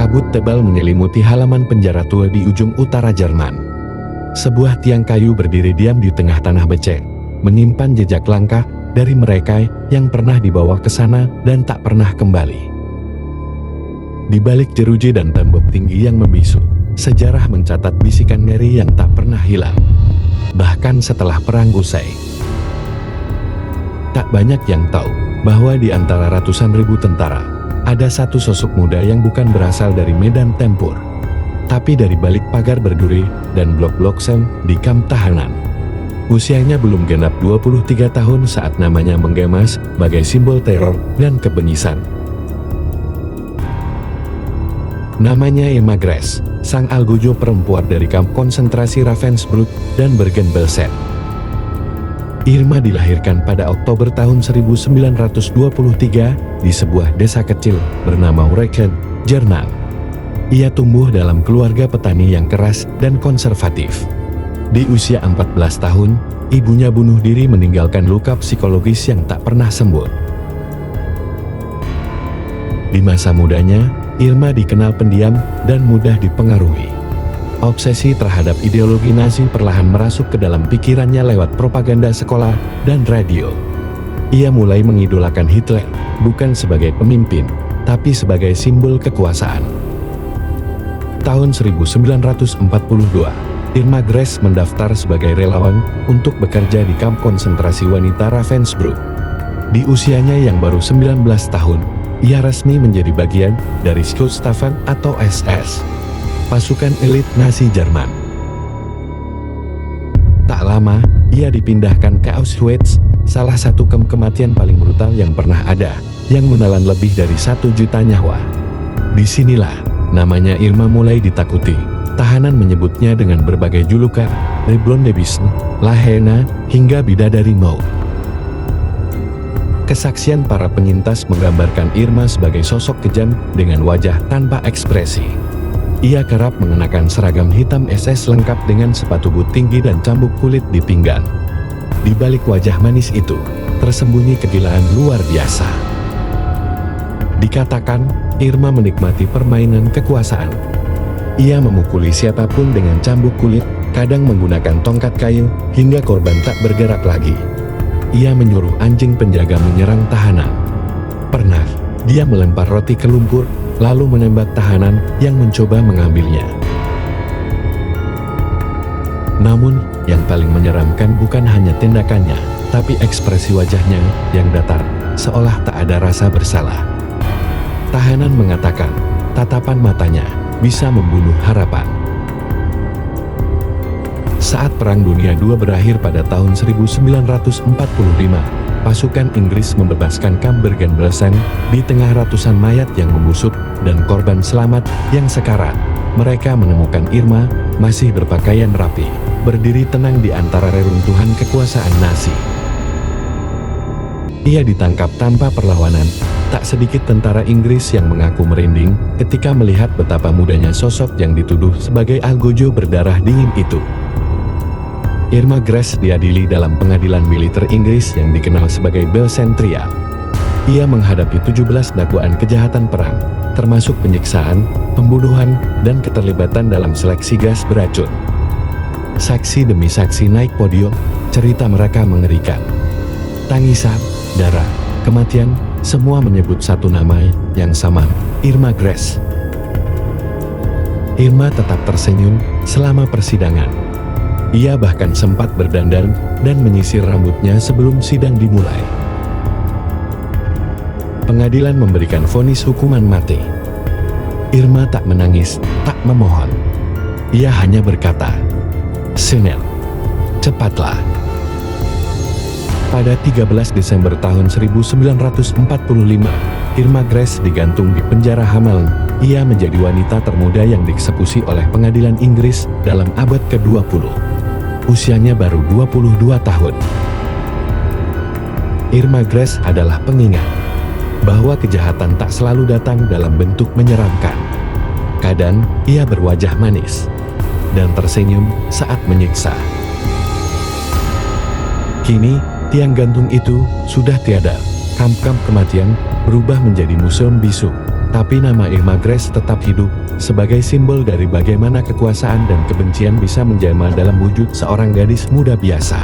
Kabut tebal menyelimuti halaman penjara tua di ujung utara Jerman. Sebuah tiang kayu berdiri diam di tengah tanah becek, menyimpan jejak langkah dari mereka yang pernah dibawa ke sana dan tak pernah kembali. Di balik jeruji dan tembok tinggi yang membisu, sejarah mencatat bisikan ngeri yang tak pernah hilang. Bahkan setelah perang usai. Tak banyak yang tahu bahwa di antara ratusan ribu tentara, ada satu sosok muda yang bukan berasal dari medan tempur, tapi dari balik pagar berduri dan blok-blok sel di kamp tahanan. Usianya belum genap 23 tahun saat namanya menggema sebagai simbol teror dan kebengisan. Namanya Irma Gress, sang algojo perempuan dari kamp konsentrasi Ravensbrück dan Bergen-Belsen. Irma dilahirkan pada Oktober tahun 1923 di sebuah desa kecil bernama Ureken, Jerman. Ia tumbuh dalam keluarga petani yang keras dan konservatif. Di usia 14 tahun, ibunya bunuh diri meninggalkan luka psikologis yang tak pernah sembuh. Di masa mudanya, Irma dikenal pendiam dan mudah dipengaruhi. Obsesi terhadap ideologi Nazi perlahan merasuk ke dalam pikirannya lewat propaganda sekolah dan radio. Ia mulai mengidolakan Hitler, bukan sebagai pemimpin, tapi sebagai simbol kekuasaan. Tahun 1942, Irma Gress mendaftar sebagai relawan untuk bekerja di kamp konsentrasi wanita Ravensbrück. Di usianya yang baru 19 tahun, ia resmi menjadi bagian dari Schutzstaffel atau SS, pasukan elit Nazi Jerman. Tak lama, ia dipindahkan ke Auschwitz, salah satu kamp kematian paling brutal yang pernah ada, yang menelan lebih dari 1 juta nyawa. Disinilah, namanya Irma mulai ditakuti. Tahanan menyebutnya dengan berbagai julukan, Le Blonde Biest, La Hyena, hingga Bidadari Maut. Kesaksian para penyintas menggambarkan Irma sebagai sosok kejam dengan wajah tanpa ekspresi. Ia kerap mengenakan seragam hitam SS lengkap dengan sepatu boot tinggi dan cambuk kulit di pinggang. Di balik wajah manis itu, tersembunyi kegilaan luar biasa. Dikatakan, Irma menikmati permainan kekuasaan. Ia memukuli siapapun dengan cambuk kulit, kadang menggunakan tongkat kayu, hingga korban tak bergerak lagi. Ia menyuruh anjing penjaga menyerang tahanan. Pernah, dia melempar roti ke lumpur, lalu menembak tahanan yang mencoba mengambilnya. Namun, yang paling menyeramkan bukan hanya tindakannya, tapi ekspresi wajahnya yang datar, seolah tak ada rasa bersalah. Tahanan mengatakan, tatapan matanya bisa membunuh harapan. Saat Perang Dunia II berakhir pada tahun 1945, pasukan Inggris membebaskan kamp Bergen-Belsen di tengah ratusan mayat yang membusuk dan korban selamat yang sekarat. Mereka menemukan Irma masih berpakaian rapi, berdiri tenang di antara reruntuhan kekuasaan Nazi. Ia ditangkap tanpa perlawanan. Tak sedikit tentara Inggris yang mengaku merinding ketika melihat betapa mudanya sosok yang dituduh sebagai algojo berdarah dingin itu. Irma Gress diadili dalam pengadilan militer Inggris yang dikenal sebagai Belsen Trial. Ia menghadapi 17 dakwaan kejahatan perang, termasuk penyiksaan, pembunuhan, dan keterlibatan dalam seleksi gas beracun. Saksi demi saksi naik podium, cerita mereka mengerikan. Tangisan, darah, kematian, semua menyebut satu nama yang sama, Irma Gress. Irma tetap tersenyum selama persidangan. Ia bahkan sempat berdandan dan menyisir rambutnya sebelum sidang dimulai. Pengadilan memberikan vonis hukuman mati. Irma tak menangis, tak memohon. Ia hanya berkata, "Senel, cepatlah." Pada 13 Desember tahun 1945, Irma Gress digantung di penjara Hameln. Ia menjadi wanita termuda yang dieksekusi oleh pengadilan Inggris dalam abad ke-20. Usianya baru 22 tahun. Irma Gress adalah pengingat bahwa kejahatan tak selalu datang dalam bentuk menyeramkan. Kadang, ia berwajah manis dan tersenyum saat menyiksa. Kini, tiang gantung itu sudah tiada. Kamp-kamp kematian berubah menjadi museum bisu, Tapi nama Irma Grace tetap hidup, sebagai simbol dari bagaimana kekuasaan dan kebencian bisa menjelma dalam wujud seorang gadis muda biasa.